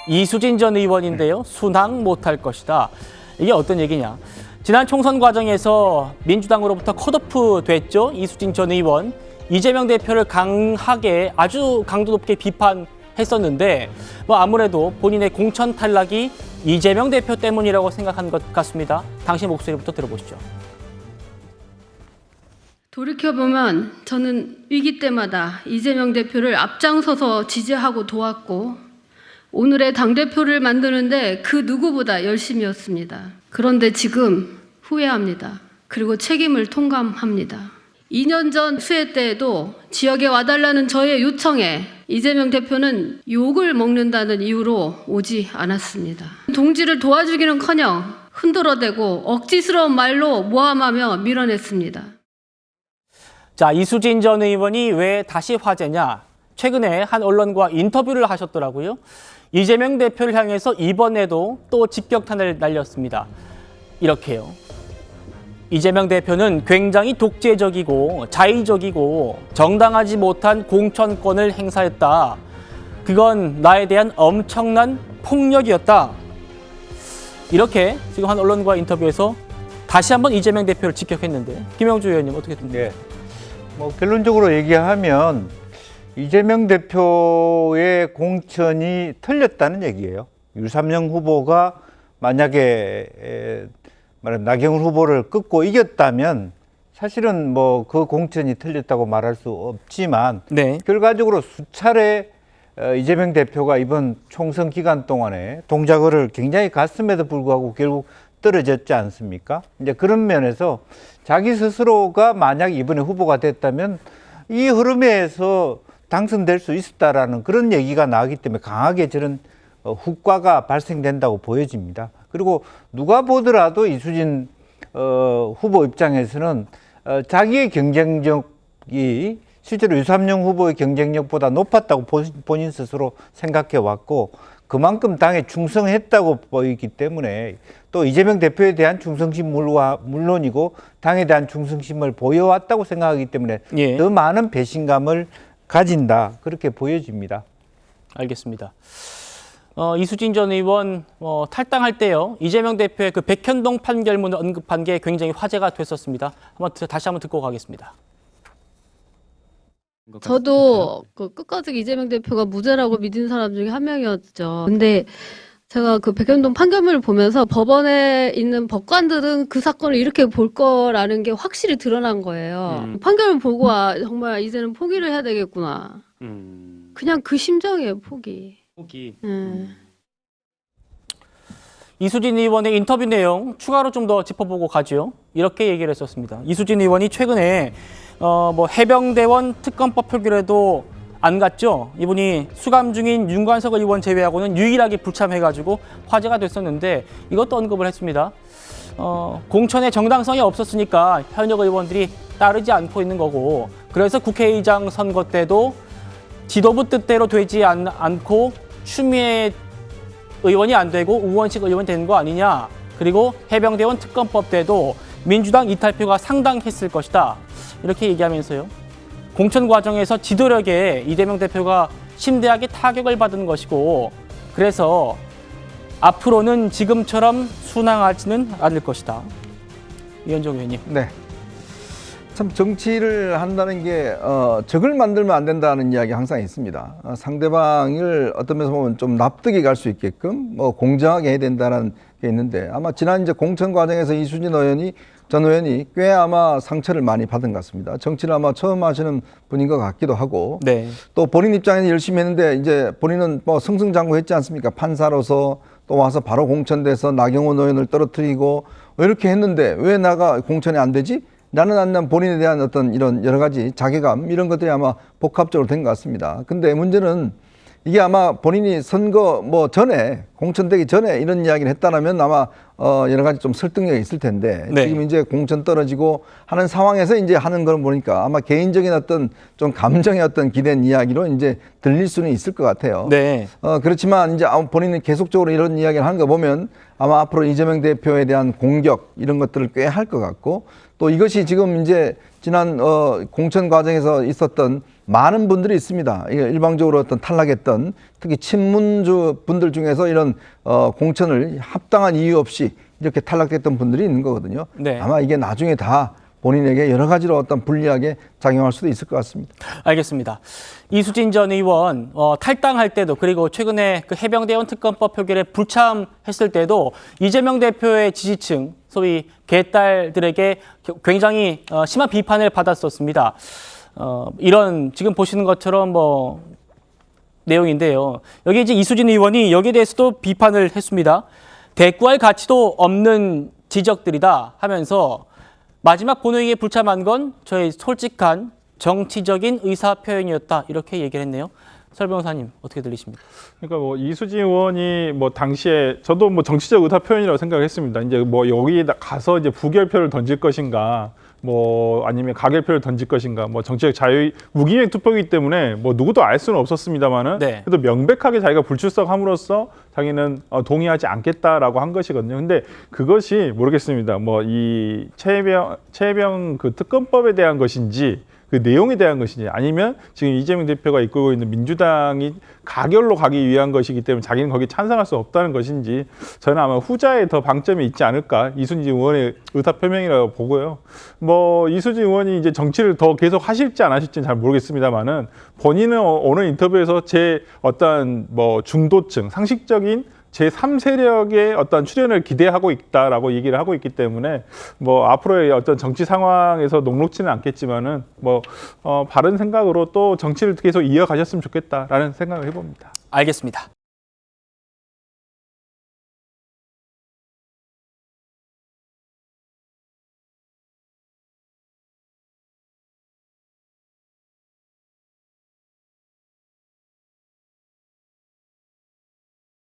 이수진 전 의원인데요. 순항 못할 것이다. 이게 어떤 얘기냐. 지난 총선 과정에서 민주당으로부터 컷오프 됐죠. 이수진 전 의원. 이재명 대표를 강하게 아주 강도 높게 비판했었는데 뭐 아무래도 본인의 공천 탈락이 이재명 대표 때문이라고 생각한 것 같습니다. 당시 목소리부터 들어보시죠. 돌이켜보면 저는 위기 때마다 이재명 대표를 앞장서서 지지하고 도왔고 오늘의 당대표를 만드는데 그 누구보다 열심이었습니다. 그런데 지금 후회합니다. 그리고 책임을 통감합니다. 2년 전 수해 때에도 지역에 와달라는 저의 요청에 이재명 대표는 욕을 먹는다는 이유로 오지 않았습니다. 동지를 도와주기는커녕 흔들어대고 억지스러운 말로 모함하며 밀어냈습니다. 자, 이수진 전 의원이 왜 다시 화제냐? 최근에 한 언론과 인터뷰를 하셨더라고요. 이재명 대표를 향해서 이번에도 또 직격탄을 날렸습니다. 이렇게요. 이재명 대표는 굉장히 독재적이고 자의적이고 정당하지 못한 공천권을 행사했다. 그건 나에 대한 엄청난 폭력이었다. 이렇게 지금 한 언론과 인터뷰에서 다시 한번 이재명 대표를 직격했는데 김영주 의원님 어떻게 됩니까? 네. 뭐 결론적으로 얘기하면 이재명 대표의 공천이 틀렸다는 얘기예요. 유삼영 후보가 만약에 말하면 나경원 후보를 꺾고 이겼다면 사실은 뭐 그 공천이 틀렸다고 말할 수 없지만 네. 결과적으로 수차례 이재명 대표가 이번 총선 기간 동안에 동작을 굉장히 갔음에도 불구하고 결국 떨어졌지 않습니까? 이제 그런 면에서 자기 스스로가 만약 이번에 후보가 됐다면 이 흐름에서 당선될 수 있었다라는 그런 얘기가 나오기 때문에 강하게 저런 후과가 발생된다고 보여집니다. 그리고 누가 보더라도 이수진 후보 입장에서는 자기의 경쟁력이 실제로 유삼영 후보의 경쟁력보다 높았다고 본인 스스로 생각해 왔고 그만큼 당에 충성했다고 보이기 때문에 또 이재명 대표에 대한 충성심과 물론이고 당에 대한 충성심을 보여왔다고 생각하기 때문에 예. 더 많은 배신감을 가진다 그렇게 보여집니다. 알겠습니다. 이수진 전 의원 탈당할 때요. 이재명 대표의 그 백현동 판결문을 언급한 게 굉장히 화제가 됐었습니다. 다시 한번 듣고 가겠습니다. 저도 그 끝까지 이재명 대표가 무죄라고 믿은 사람 중에 한 명이었죠. 근데 제가 그 백현동 판결문을 보면서 법원에 있는 법관들은 그 사건을 이렇게 볼 거라는 게 확실히 드러난 거예요. 판결을 보고 정말 이제는 포기를 해야 되겠구나. 그냥 그 심정이에요, 포기. 이수진 의원의 인터뷰 내용 추가로 좀 더 짚어보고 가죠. 이렇게 얘기를 했었습니다. 이수진 의원이 최근에 해병대원 특검법 표결에도 안 갔죠. 이분이 수감 중인 윤관석 의원 제외하고는 유일하게 불참해가지고 화제가 됐었는데 이것도 언급을 했습니다. 공천의 정당성이 없었으니까 현역 의원들이 따르지 않고 있는 거고 그래서 국회의장 선거 때도 지도부 뜻대로 되지 않고 추미애 의원이 안 되고 우원식 의원이 되는 거 아니냐. 그리고 해병대원 특검법 때도 민주당 이탈표가 상당했을 것이다. 이렇게 얘기하면서요. 공천 과정에서 지도력에 이재명 대표가 심대하게 타격을 받은 것이고 그래서 앞으로는 지금처럼 순항하지는 않을 것이다. 이현정 의원님. 네. 참 정치를 한다는 게 적을 만들면 안 된다는 이야기 항상 있습니다. 상대방을 어떤 면에서 보면 좀 납득이 갈 수 있게끔 공정하게 해야 된다는 게 있는데 아마 지난 이제 공천 과정에서 이수진 전 의원이 꽤 아마 상처를 많이 받은 것 같습니다. 정치를 아마 처음 하시는 분인 것 같기도 하고 네. 또 본인 입장에서 열심히 했는데 이제 본인은 승승장구했지 않습니까? 판사로서 또 와서 바로 공천돼서 나경원 의원을 떨어뜨리고 이렇게 했는데 왜 나가 공천이 안 되지? 나는 본인에 대한 어떤 이런 여러 가지 자괴감 이런 것들이 아마 복합적으로 된 것 같습니다. 근데 문제는 이게 아마 본인이 선거 전에 공천되기 전에 이런 이야기를 했다라면 아마 여러 가지 좀 설득력이 있을 텐데 네. 지금 이제 공천 떨어지고 하는 상황에서 이제 하는 걸 보니까 아마 개인적인 어떤 좀 감정의 어떤 기댄 이야기로 이제 들릴 수는 있을 것 같아요. 네. 그렇지만 이제 본인이 계속적으로 이런 이야기를 하는 거 보면 아마 앞으로 이재명 대표에 대한 공격 이런 것들을 꽤 할 것 같고 또 이것이 지금 이제 지난 공천 과정에서 있었던 많은 분들이 있습니다. 이게 일방적으로 어떤 탈락했던 특히 친문주 분들 중에서 이런 공천을 합당한 이유 없이 이렇게 탈락했던 분들이 있는 거거든요. 네. 아마 이게 나중에 다 본인에게 여러 가지로 어떤 불리하게 작용할 수도 있을 것 같습니다. 알겠습니다. 이수진 전 의원 탈당할 때도 그리고 최근에 그 해병대원 특검법 표결에 불참했을 때도 이재명 대표의 지지층 소위 개딸들에게 굉장히 심한 비판을 받았었습니다. 이런 지금 보시는 것처럼 뭐 내용인데요. 여기 이제 이수진 의원이 여기에 대해서도 비판을 했습니다. 대꾸할 가치도 없는 지적들이다 하면서 마지막 본회의에 불참한 건 저의 솔직한 정치적인 의사 표현이었다 이렇게 얘기를 했네요. 설 변호사님 어떻게 들리십니까? 그러니까 뭐 이수진 의원이 뭐 당시에 저도 뭐 정치적 의사 표현이라고 생각했습니다. 이제 뭐 여기 가서 이제 부결표를 던질 것인가, 뭐 아니면 가결표를 던질 것인가, 뭐 정치적 자유 무기명 투표이기 때문에 뭐 누구도 알 수는 없었습니다만은 네. 그래도 명백하게 자기가 불출석함으로써 자기는 동의하지 않겠다라고 한 것이거든요. 근데 그것이 모르겠습니다. 뭐 이 최혜병 그 특검법에 대한 것인지 그 내용에 대한 것이지 아니면 지금 이재명 대표가 이끌고 있는 민주당이 가결로 가기 위한 것이기 때문에 자기는 거기에 찬성할 수 없다는 것인지 저는 아마 후자에 더 방점이 있지 않을까 이수진 의원의 의사 표명이라고 보고요. 뭐 이수진 의원이 이제 정치를 더 계속 하실지 안 하실지는 잘 모르겠습니다만은 본인은 어느 인터뷰에서 제 어떤 뭐 중도층 상식적인 제3세력의 어떤 출연을 기대하고 있다라고 얘기를 하고 있기 때문에 뭐 앞으로의 어떤 정치 상황에서 녹록지는 않겠지만은 뭐 바른 생각으로 또 정치를 계속 이어가셨으면 좋겠다라는 생각을 해봅니다. 알겠습니다.